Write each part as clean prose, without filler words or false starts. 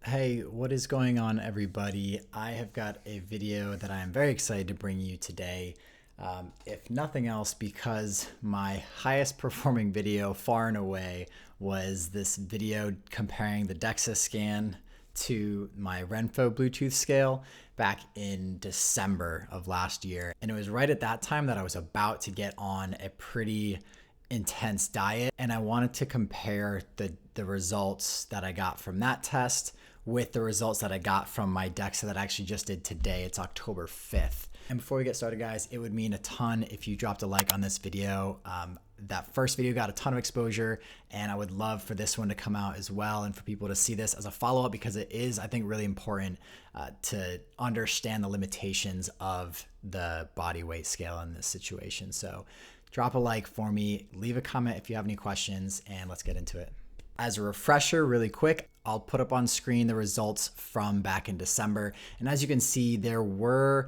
Hey, what is going on, everybody? I have got a video that I am very excited to bring you today. If nothing else, because my highest performing video far and away was this video comparing the DEXA scan to my RENPHO Bluetooth scale back in December of last year. And it was right at that time that I was about to get on a pretty intense diet, and I wanted to compare the results that I got from that test with the results that I got from my DEXA that I actually just did today. It's October 5th. And before we get started, guys, it would mean a ton if you dropped a like on this video. That first video got a ton of exposure, and I would love for this one to come out as well and for people to see this as a follow-up, because it is, I think, really important to understand the limitations of the body weight scale in this situation. So drop a like for me, leave a comment if you have any questions, and let's get into it. As a refresher, really quick, I'll put up on screen the results from back in December. And as you can see, the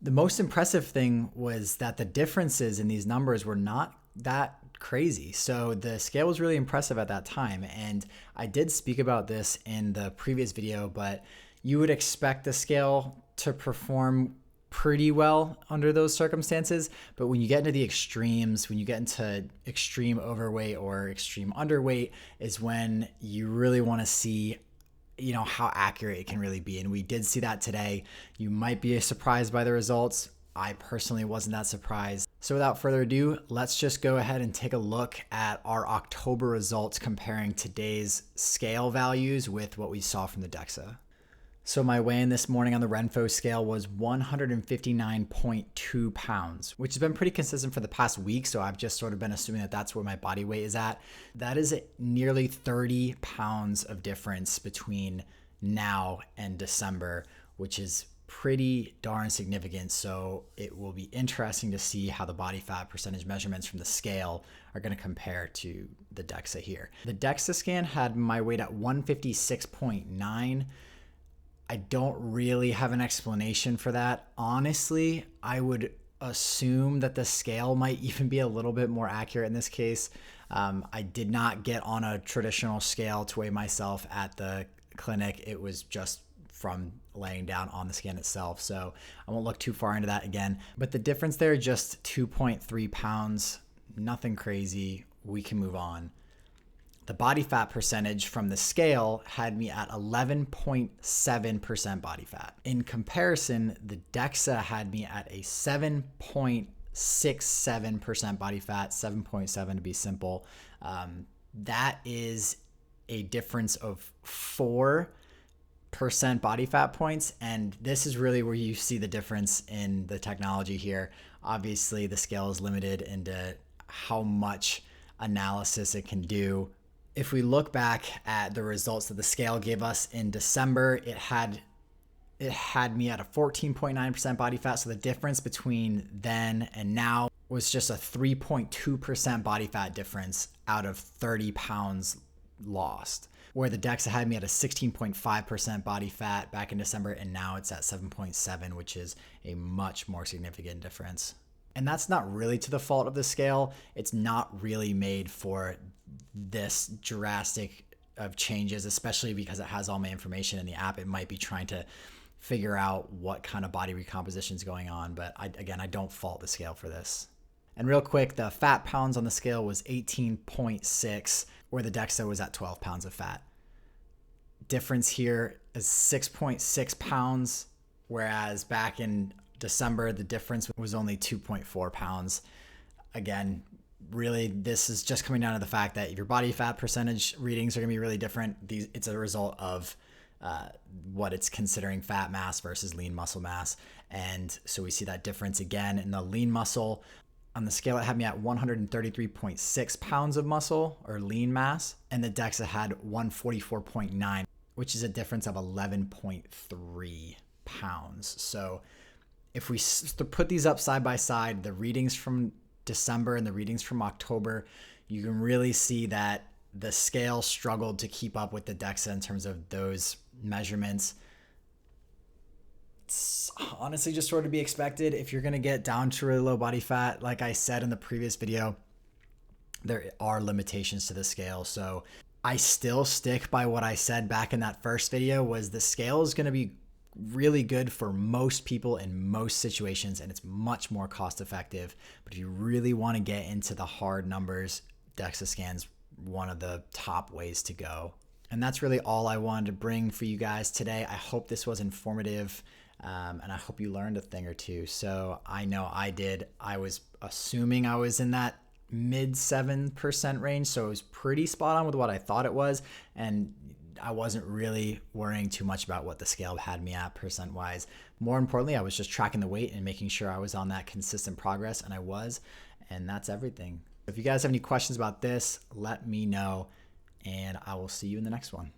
most impressive thing was that the differences in these numbers were not that crazy. So the scale was really impressive at that time. And I did speak about this in the previous video, but you would expect the scale to perform pretty well under those circumstances. But when you get into the extremes, when you get into extreme overweight or extreme underweight, is when you really want to see, how accurate it can really be. And we did see that today. You might be surprised by the results. I personally wasn't that surprised. So without further ado, let's just go ahead and take a look at our October results comparing today's scale values with what we saw from the DEXA. So my weigh-in this morning on the RENPHO scale was 159.2 pounds, which has been pretty consistent for the past week. So I've just sort of been assuming that that's where my body weight is at. That is nearly 30 pounds of difference between now and December, which is pretty darn significant. So it will be interesting to see how the body fat percentage measurements from the scale are going to compare to the DEXA here. The DEXA scan had my weight at 156.9. I don't really have an explanation for that. Honestly, I would assume that the scale might even be a little bit more accurate in this case. I did not get on a traditional scale to weigh myself at the clinic. It was just from laying down on the scan itself. So I won't look too far into that again. But the difference there, just 2.3 pounds, nothing crazy. We can move on. The body fat percentage from the scale had me at 11.7% body fat. In comparison, the DEXA had me at a 7.67% body fat, 7.7 to be simple. That is a difference of 4% body fat points. And this is really where you see the difference in the technology here. Obviously, the scale is limited into how much analysis it can do. If we look back at the results that the scale gave us in December, it had me at a 14.9% body fat. So the difference between then and now was just a 3.2% body fat difference out of 30 pounds lost. Where the DEXA had me at a 16.5% body fat back in December, and now it's at 7.7, which is a much more significant difference. And that's not really to the fault of the scale. It's not really made for this drastic of changes, especially because it has all my information in the app. It might be trying to figure out what kind of body recomposition is going on. But I don't fault the scale for this. And real quick, the fat pounds on the scale was 18.6, where the DEXA was at 12 pounds of fat. Difference here is 6.6 pounds, whereas back in December, the difference was only 2.4 pounds. Again, really, this is just coming down to the fact that your body fat percentage readings are going to be really different. It's a result of what it's considering fat mass versus lean muscle mass. And so we see that difference again in the lean muscle. On the scale, it had me at 133.6 pounds of muscle or lean mass, and the DEXA had 144.9, which is a difference of 11.3 pounds. So if we put these up side by side, the readings from December and the readings from October, you can really see that the scale struggled to keep up with the DEXA in terms of those measurements. It's honestly just sort of be expected if you're going to get down to really low body fat. Like I said in the previous video, there are limitations to the scale. So I still stick by what I said back in that first video, was the scale is going to be really good for most people in most situations, and it's much more cost effective. But if you really want to get into the hard numbers, DEXA Scan's one of the top ways to go. And that's really all I wanted to bring for you guys today. I hope this was informative, and I hope you learned a thing or two. So I know I did. I was assuming I was in that mid 7% range, so it was pretty spot on with what I thought it was, and I wasn't really worrying too much about what the scale had me at percent wise. More importantly, I was just tracking the weight and making sure I was on that consistent progress, and I was, and that's everything. If you guys have any questions about this, let me know, and I will see you in the next one.